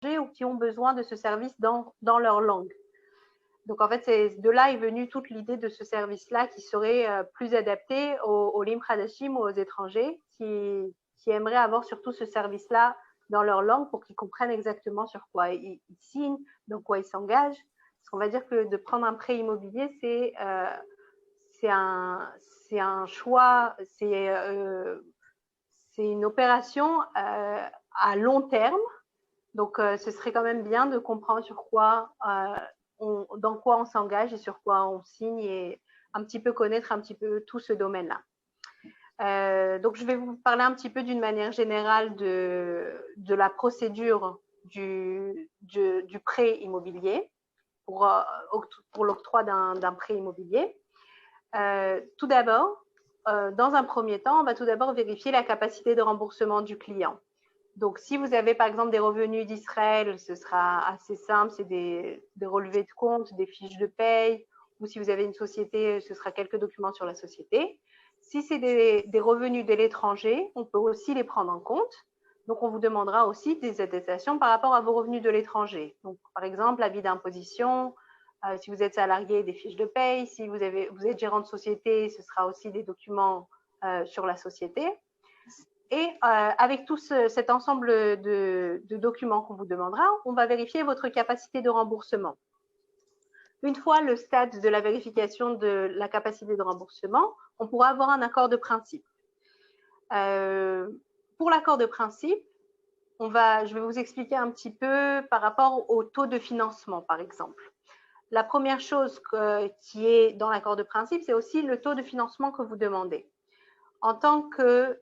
ou qui ont besoin de ce service dans leur langue. Donc, en fait, de là est venue toute l'idée de ce service-là qui serait plus adapté aux Lim Hadashim ou aux étrangers qui aimeraient avoir surtout ce service-là dans leur langue pour qu'ils comprennent exactement sur quoi ils signent, dans quoi ils s'engagent. Parce qu'on va dire que de prendre un prêt immobilier, c'est un choix, c'est une opération à long terme. Donc, ce serait quand même bien de comprendre sur quoi dans quoi on s'engage et sur quoi on signe et un petit peu connaître un petit peu tout ce domaine-là. Donc, je vais vous parler un petit peu d'une manière générale de la procédure du prêt immobilier pour l'octroi d'un prêt immobilier. Tout d'abord, dans un premier temps, on va tout d'abord vérifier la capacité de remboursement du client. Donc, si vous avez par exemple des revenus d'Israël, ce sera assez simple, c'est des relevés de compte, des fiches de paye, ou si vous avez une société, ce sera quelques documents sur la société. Si c'est des revenus de l'étranger, on peut aussi les prendre en compte. Donc, on vous demandera aussi des attestations par rapport à vos revenus de l'étranger. Donc, par exemple, l'avis d'imposition, si vous êtes salarié, des fiches de paye. Si vous êtes gérant de société, ce sera aussi des documents sur la société. Et avec tout cet ensemble de documents qu'on vous demandera, on va vérifier votre capacité de remboursement. Une fois le stade de la vérification de la capacité de remboursement, on pourra avoir un accord de principe. Pour l'accord de principe, je vais vous expliquer un petit peu par rapport au taux de financement, par exemple. La première chose qui est dans l'accord de principe, c'est aussi le taux de financement que vous demandez. En tant que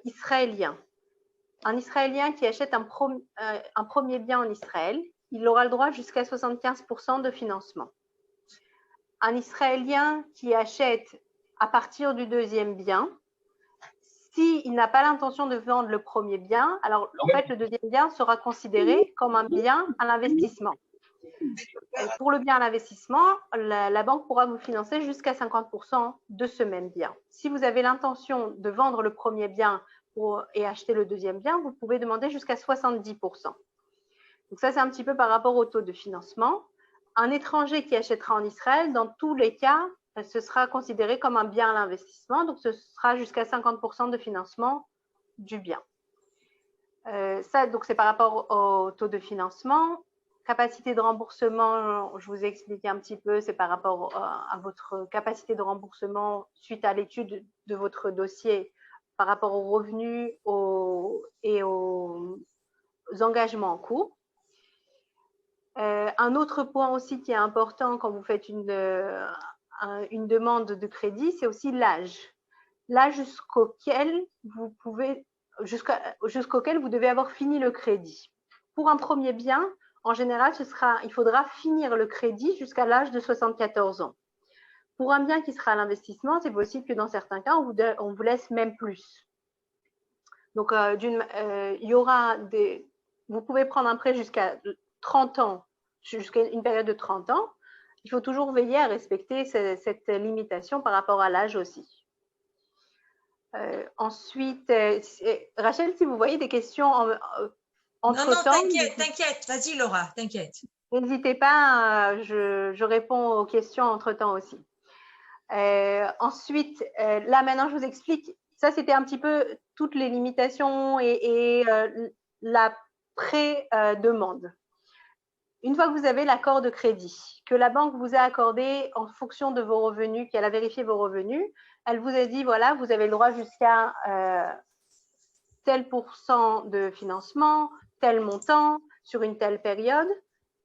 Israélien. Un Israélien qui achète un premier bien en Israël, il aura le droit jusqu'à 75% de financement. Un Israélien qui achète à partir du deuxième bien, s'il n'a pas l'intention de vendre le premier bien, alors en fait le deuxième bien sera considéré comme un bien à l'investissement. Pour le bien à l'investissement, la banque pourra vous financer jusqu'à 50% de ce même bien. Si vous avez l'intention de vendre le premier bien et acheter le deuxième bien, vous pouvez demander jusqu'à 70%. Donc ça, c'est un petit peu par rapport au taux de financement. Un étranger qui achètera en Israël, dans tous les cas, ce sera considéré comme un bien à l'investissement. Donc ce sera jusqu'à 50% de financement du bien. Ça, donc c'est par rapport au taux de financement. Capacité de remboursement, je vous ai expliqué un petit peu, c'est par rapport à votre capacité de remboursement suite à l'étude de votre dossier par rapport aux revenus et aux engagements en cours. Un autre point aussi qui est important quand vous faites une demande de crédit, c'est aussi l'âge. L'âge jusqu'auquel vous devez avoir fini le crédit. Pour un premier bien, en général, il faudra finir le crédit jusqu'à l'âge de 74 ans. Pour un bien qui sera à l'investissement, c'est possible que dans certains cas, on vous laisse même plus. Donc, vous pouvez prendre un prêt jusqu'à 30 ans, jusqu'à une période de 30 ans. Il faut toujours veiller à respecter cette limitation par rapport à l'âge aussi. Ensuite, Rachel, si vous voyez des questions entre-temps. Non, t'inquiète, vas-y Laura, t'inquiète. N'hésitez pas, je réponds aux questions entre-temps aussi. Ensuite, là maintenant, je vous explique. Ça, c'était un petit peu toutes les limitations et la pré-demande. Une fois que vous avez l'accord de crédit, que la banque vous a accordé en fonction de vos revenus, qu'elle a vérifié vos revenus, elle vous a dit, voilà, vous avez le droit jusqu'à tel pourcent de financement, tel montant, sur une telle période.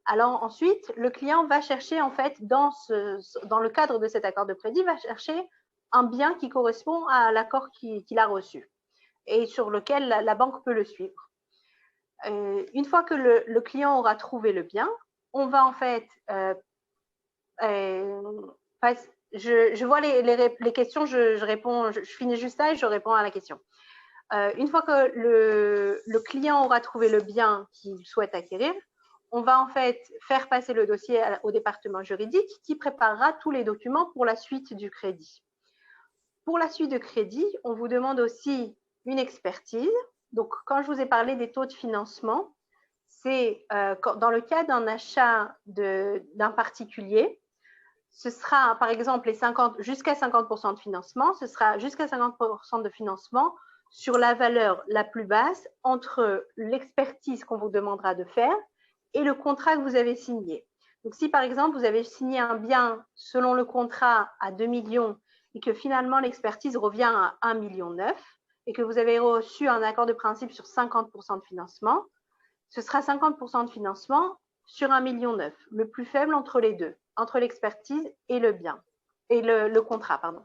Alors ensuite, le client va chercher, en fait, dans le cadre de cet accord de crédit, va chercher un bien qui correspond à l'accord qu'il a reçu et sur lequel la banque peut le suivre. Une fois que le client aura trouvé le bien, on va en fait… je vois les questions, je réponds, je finis juste là et je réponds à la question. Une fois que le client aura trouvé le bien qu'il souhaite acquérir, on va en fait faire passer le dossier au département juridique qui préparera tous les documents pour la suite du crédit. Pour la suite de crédit, on vous demande aussi une expertise. Donc, quand je vous ai parlé des taux de financement, c'est dans le cas d'un achat d'un particulier, ce sera par exemple jusqu'à 50% de financement, ce sera jusqu'à 50% de financement sur la valeur la plus basse entre l'expertise qu'on vous demandera de faire et le contrat que vous avez signé. Donc si par exemple vous avez signé un bien selon le contrat à 2 millions et que finalement l'expertise revient à 1,9 million et que vous avez reçu un accord de principe sur 50% de financement, ce sera 50% de financement sur 1,9 million, le plus faible entre les deux, entre l'expertise et le bien, et le contrat, pardon.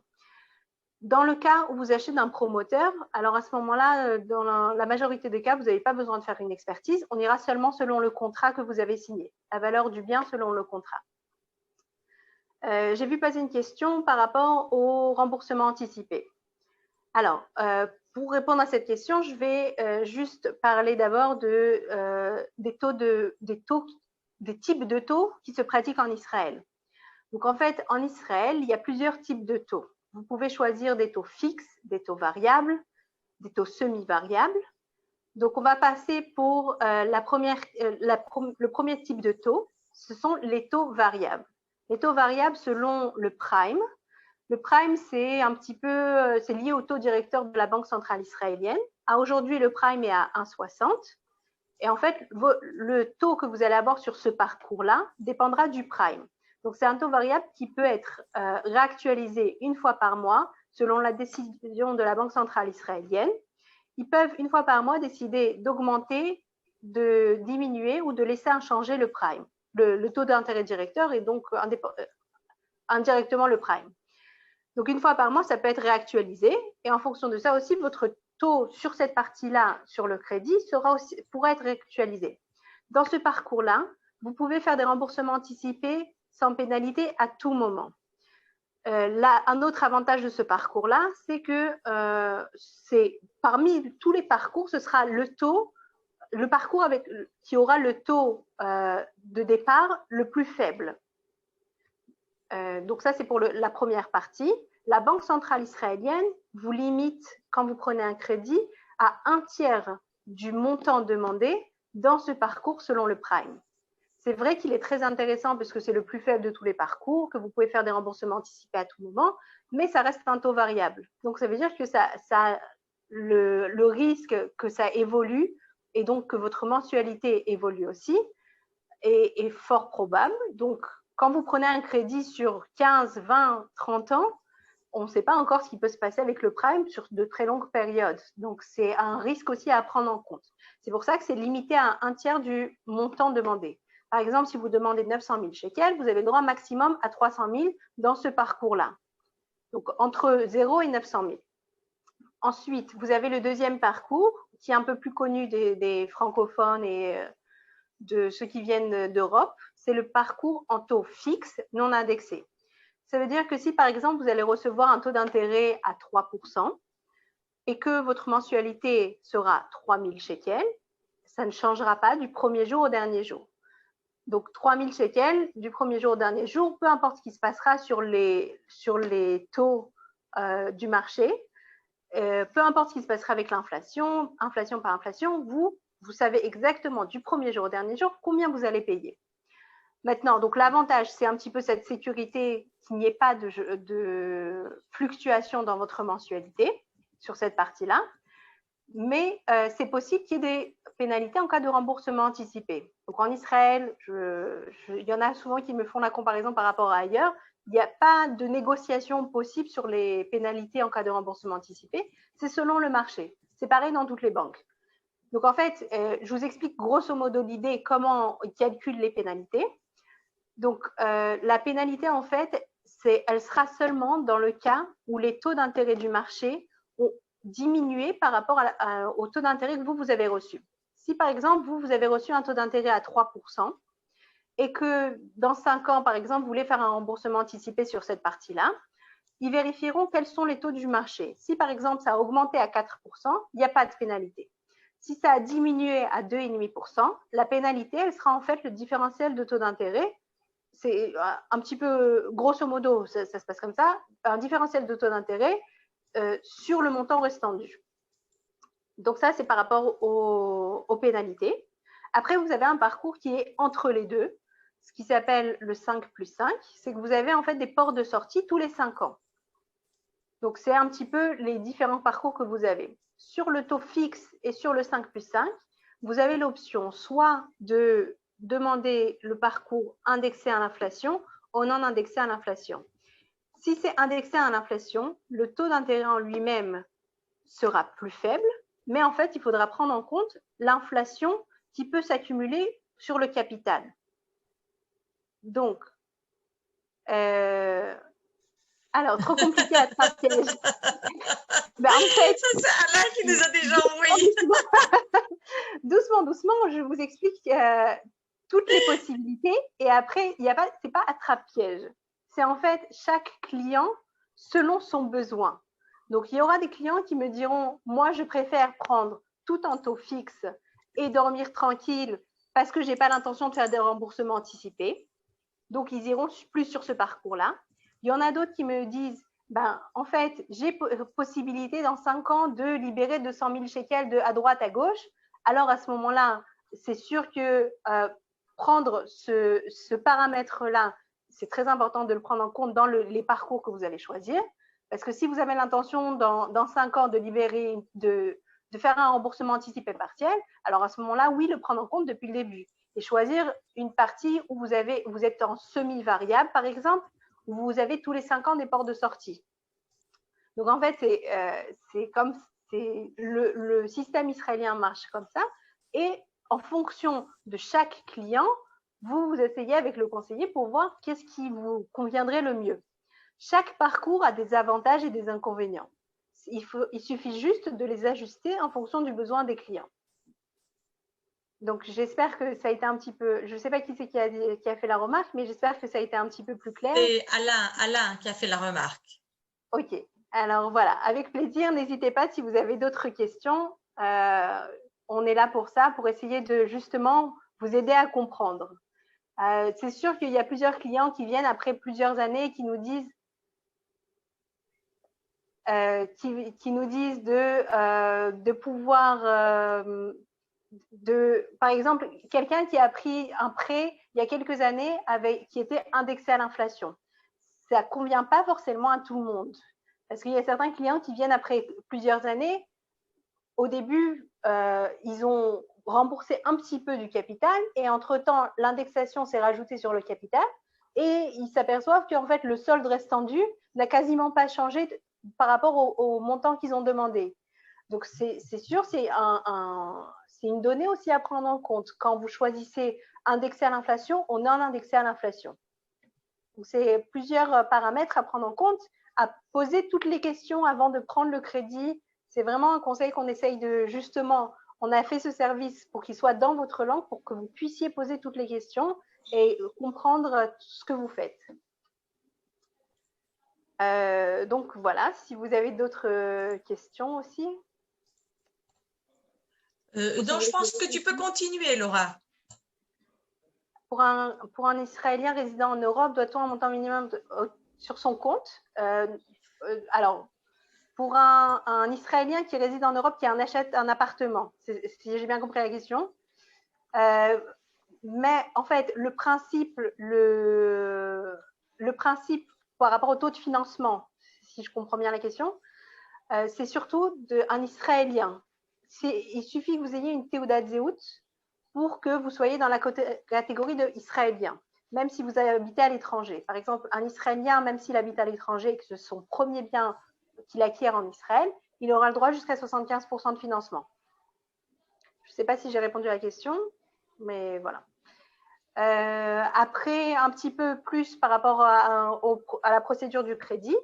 Dans le cas où vous achetez d'un promoteur, alors à ce moment-là, dans la majorité des cas, vous n'avez pas besoin de faire une expertise. On ira seulement selon le contrat que vous avez signé, la valeur du bien selon le contrat. J'ai vu passer une question par rapport au remboursement anticipé. Alors, pour répondre à cette question, je vais juste parler d'abord des types de taux qui se pratiquent en Israël. Donc, en fait, en Israël, il y a plusieurs types de taux. Vous pouvez choisir des taux fixes, des taux variables, des taux semi-variables. Donc, on va passer pour le premier type de taux. Ce sont les taux variables. Les taux variables selon le prime. Le prime, c'est lié au taux directeur de la Banque centrale israélienne. Aujourd'hui, le prime est à 1,60. Et en fait, le taux que vous allez avoir sur ce parcours-là dépendra du prime. Donc, c'est un taux variable qui peut être réactualisé une fois par mois selon la décision de la Banque centrale israélienne. Ils peuvent, une fois par mois, décider d'augmenter, de diminuer ou de laisser inchanger le prime. Le taux d'intérêt directeur est donc indirectement le prime. Donc, une fois par mois, ça peut être réactualisé. Et en fonction de ça aussi, votre taux sur cette partie-là, sur le crédit, pourra être réactualisé. Dans ce parcours-là, vous pouvez faire des remboursements anticipés sans pénalité à tout moment. Un autre avantage de ce parcours-là, c'est que parmi tous les parcours, ce sera le parcours qui aura le taux de départ le plus faible. Donc ça, c'est pour la première partie. La Banque centrale israélienne vous limite, quand vous prenez un crédit, à 1/3 du montant demandé dans ce parcours selon le prime. C'est vrai qu'il est très intéressant parce que c'est le plus faible de tous les parcours, que vous pouvez faire des remboursements anticipés à tout moment, mais ça reste un taux variable. Donc, ça veut dire que le risque que ça évolue et donc que votre mensualité évolue aussi est fort probable. Donc, quand vous prenez un crédit sur 15, 20, 30 ans, on ne sait pas encore ce qui peut se passer avec le prime sur de très longues périodes. Donc, c'est un risque aussi à prendre en compte. C'est pour ça que c'est limité à 1/3 du montant demandé. Par exemple, si vous demandez 900 000 shekels, vous avez le droit maximum à 300 000 dans ce parcours-là. Donc, entre 0 et 900 000. Ensuite, vous avez le deuxième parcours, qui est un peu plus connu des francophones et de ceux qui viennent d'Europe. C'est le parcours en taux fixe non indexé. Ça veut dire que si, par exemple, vous allez recevoir un taux d'intérêt à 3% et que votre mensualité sera 3 000 shekels, ça ne changera pas du premier jour au dernier jour. Donc, 3 000 shekels du premier jour au dernier jour, peu importe ce qui se passera sur les taux du marché, peu importe ce qui se passera avec l'inflation, inflation par inflation, vous savez exactement du premier jour au dernier jour combien vous allez payer. Maintenant, donc l'avantage, c'est un petit peu cette sécurité qu'il n'y ait pas de fluctuation dans votre mensualité sur cette partie-là. Mais c'est possible qu'il y ait des pénalités en cas de remboursement anticipé. Donc en Israël, il y en a souvent qui me font la comparaison par rapport à ailleurs. Il n'y a pas de négociation possible sur les pénalités en cas de remboursement anticipé. C'est selon le marché. C'est pareil dans toutes les banques. Donc en fait, je vous explique grosso modo l'idée, comment ils calculent les pénalités. Donc la pénalité, en fait, elle sera seulement dans le cas où les taux d'intérêt du marché ont diminué par rapport au taux d'intérêt que vous avez reçu. Si par exemple, vous avez reçu un taux d'intérêt à 3% et que dans 5 ans, par exemple, vous voulez faire un remboursement anticipé sur cette partie-là, ils vérifieront quels sont les taux du marché. Si par exemple, ça a augmenté à 4%, il n'y a pas de pénalité. Si ça a diminué à 2,5%, la pénalité, elle sera en fait le différentiel de taux d'intérêt. C'est un petit peu, grosso modo, ça se passe comme ça, un différentiel de taux d'intérêt sur le montant restant dû. Donc ça, c'est par rapport aux pénalités. Après, vous avez un parcours qui est entre les deux, ce qui s'appelle le 5+5. C'est que vous avez en fait des ports de sortie tous les 5 ans. Donc, c'est un petit peu les différents parcours que vous avez. Sur le taux fixe et sur le 5+5, vous avez l'option soit de demander le parcours indexé à l'inflation ou non indexé à l'inflation. Si c'est indexé à l'inflation, le taux d'intérêt en lui-même sera plus faible, mais en fait, il faudra prendre en compte l'inflation qui peut s'accumuler sur le capital. Donc, alors, trop compliqué à attraper. Ben, en fait, ça, c'est Alain qui nous a déjà envoyé. Doucement, doucement, je vous explique toutes les possibilités. Et après, c'est pas attrape-piège. C'est en fait chaque client selon son besoin. Donc, il y aura des clients qui me diront, moi, je préfère prendre tout en taux fixe et dormir tranquille parce que je n'ai pas l'intention de faire des remboursements anticipés. Donc, ils iront plus sur ce parcours-là. Il y en a d'autres qui me disent, ben, en fait, j'ai possibilité dans 5 ans de libérer 200 000 shekels à droite, à gauche. Alors, à ce moment-là, c'est sûr que prendre ce paramètre-là, c'est très important de le prendre en compte dans les parcours que vous allez choisir. Parce que si vous avez l'intention dans 5 ans de libérer, de faire un remboursement anticipé partiel, alors à ce moment-là, oui, le prendre en compte depuis le début. Et choisir une partie où vous êtes en semi-variable, par exemple, où vous avez tous les 5 ans des ports de sortie. Donc, en fait, le système israélien marche comme ça. Et en fonction de chaque client, vous essayez avec le conseiller pour voir qu'est-ce qui vous conviendrait le mieux. Chaque parcours a des avantages et des inconvénients. Il suffit juste de les ajuster en fonction du besoin des clients. Donc, j'espère que ça a été un petit peu… Je ne sais pas qui c'est qui a fait la remarque, mais j'espère que ça a été un petit peu plus clair. C'est Alain qui a fait la remarque. OK. Alors, voilà. Avec plaisir. N'hésitez pas si vous avez d'autres questions. On est là pour ça, pour essayer de justement vous aider à comprendre. C'est sûr qu'il y a plusieurs clients qui viennent après plusieurs années et qui nous disent de pouvoir… par exemple, quelqu'un qui a pris un prêt il y a quelques années qui était indexé à l'inflation. Ça ne convient pas forcément à tout le monde. Parce qu'il y a certains clients qui viennent après plusieurs années. Au début, ils ont remboursé un petit peu du capital et entre-temps, l'indexation s'est rajoutée sur le capital et ils s'aperçoivent qu'en fait, le solde restant dû n'a quasiment pas changé par rapport au montant qu'ils ont demandé. Donc, c'est sûr, c'est une donnée aussi à prendre en compte quand vous choisissez indexé à l'inflation ou non indexé à l'inflation. Donc, c'est plusieurs paramètres à prendre en compte, à poser toutes les questions avant de prendre le crédit. C'est vraiment un conseil qu'on essaye de, justement, on a fait ce service pour qu'il soit dans votre langue, pour que vous puissiez poser toutes les questions et comprendre tout ce que vous faites. Donc, voilà, si vous avez d'autres questions aussi. Donc, je pense que tu peux continuer, Laura. Pour un Israélien résidant en Europe, doit-on un montant minimum sur son compte alors, pour un Israélien qui réside en Europe, qui achète un appartement, si j'ai bien compris la question. Mais en fait, le principe par rapport au taux de financement, si je comprends bien la question, c'est surtout un Israélien. Il suffit que vous ayez une Teudat Zehut pour que vous soyez dans la catégorie de Israélien, même si vous habitez à l'étranger. Par exemple, un Israélien, même s'il habite à l'étranger et que c'est son premier bien qu'il acquiert en Israël, il aura le droit jusqu'à 75% de financement. Je ne sais pas si j'ai répondu à la question, mais voilà. Après, un petit peu plus par rapport à la procédure du crédit,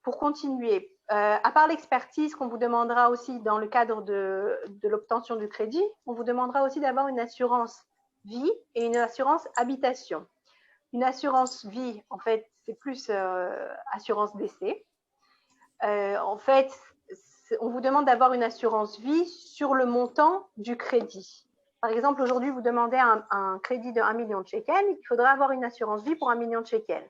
pour continuer, à part l'expertise qu'on vous demandera aussi dans le cadre de l'obtention du crédit, on vous demandera aussi d'avoir une assurance vie et une assurance habitation. Une assurance vie, en fait, c'est plus assurance décès. En fait, on vous demande d'avoir une assurance vie sur le montant du crédit. Par exemple, aujourd'hui, vous demandez un crédit de 1 million de shekels, il faudra avoir une assurance vie pour 1 million de shekels.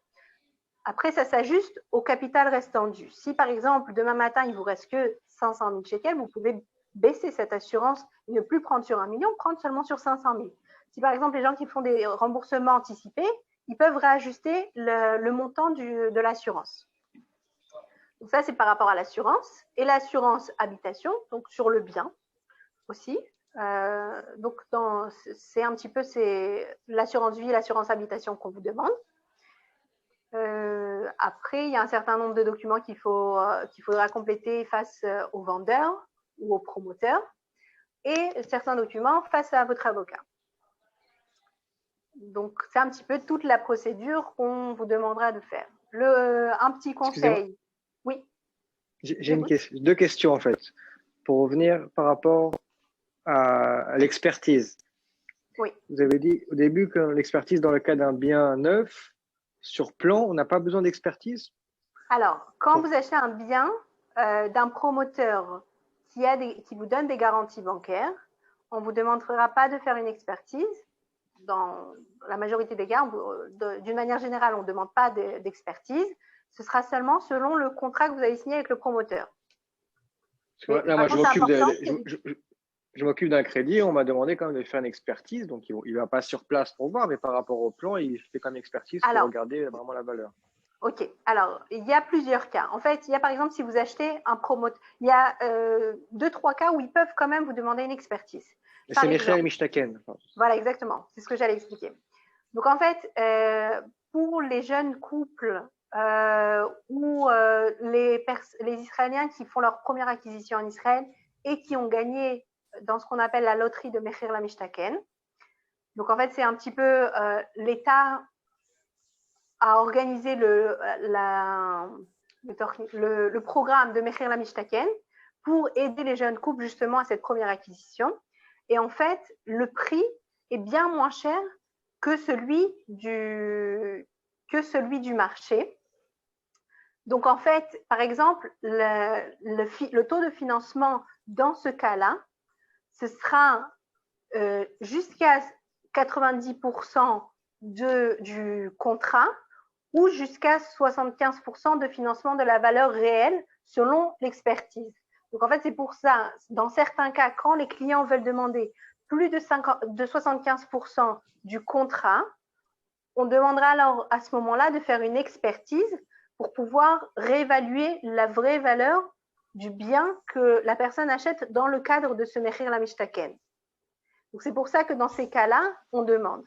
Après, ça s'ajuste au capital restant dû. Si, par exemple, demain matin, il ne vous reste que 500 000 shekels, vous pouvez baisser cette assurance et ne plus prendre sur 1 million, prendre seulement sur 500 000. Si par exemple les gens qui font des remboursements anticipés, ils peuvent réajuster le montant de l'assurance. Donc ça, c'est par rapport à l'assurance. Et l'assurance habitation, donc sur le bien aussi. Donc c'est un petit peu l'assurance vie et l'assurance habitation qu'on vous demande. Après, il y a un certain nombre de documents qu'il faudra compléter face au vendeur ou au promoteur et certains documents face à votre avocat. Donc, c'est un petit peu toute la procédure qu'on vous demandera de faire. Un petit conseil. Oui. J'ai deux questions en fait. Pour revenir par rapport à l'expertise. Oui. Vous avez dit au début que l'expertise dans le cas d'un bien neuf, sur plan, on n'a pas besoin d'expertise? Alors, quand vous achetez un bien d'un promoteur qui vous donne des garanties bancaires, on ne vous demandera pas de faire une expertise. Dans la majorité des cas, d'une manière générale, on ne demande pas d'expertise. Ce sera seulement selon le contrat que vous avez signé avec le promoteur. Là, moi, je m'occupe d'un crédit. On m'a demandé quand même de faire une expertise. Donc, il ne va pas sur place pour voir, mais par rapport au plan, il fait quand même expertise pour regarder vraiment la valeur. Ok. Alors, il y a plusieurs cas. En fait, il y a par exemple, si vous achetez un promoteur, il y a 2-3 cas où ils peuvent quand même vous demander une expertise. C'est Mecher Mishtaken. Voilà, exactement. C'est ce que j'allais expliquer. Donc, en fait, pour les jeunes couples ou les Israéliens qui font leur première acquisition en Israël et qui ont gagné dans ce qu'on appelle la loterie de Mecher la Mishtaken. Donc, en fait, c'est un petit peu l'État a organisé le programme de Mecher la Mishtaken pour aider les jeunes couples justement à cette première acquisition. Et en fait, le prix est bien moins cher que celui du marché. Donc, en fait, par exemple, le taux de financement dans ce cas-là, ce sera jusqu'à 90% du contrat ou jusqu'à 75% de financement de la valeur réelle selon l'expertise. Donc, en fait, c'est pour ça, dans certains cas, quand les clients veulent demander plus de 75% du contrat, on demandera alors à ce moment-là de faire une expertise pour pouvoir réévaluer la vraie valeur du bien que la personne achète dans le cadre de ce Mecher la Mishtaken. Donc, c'est pour ça que dans ces cas-là, on demande.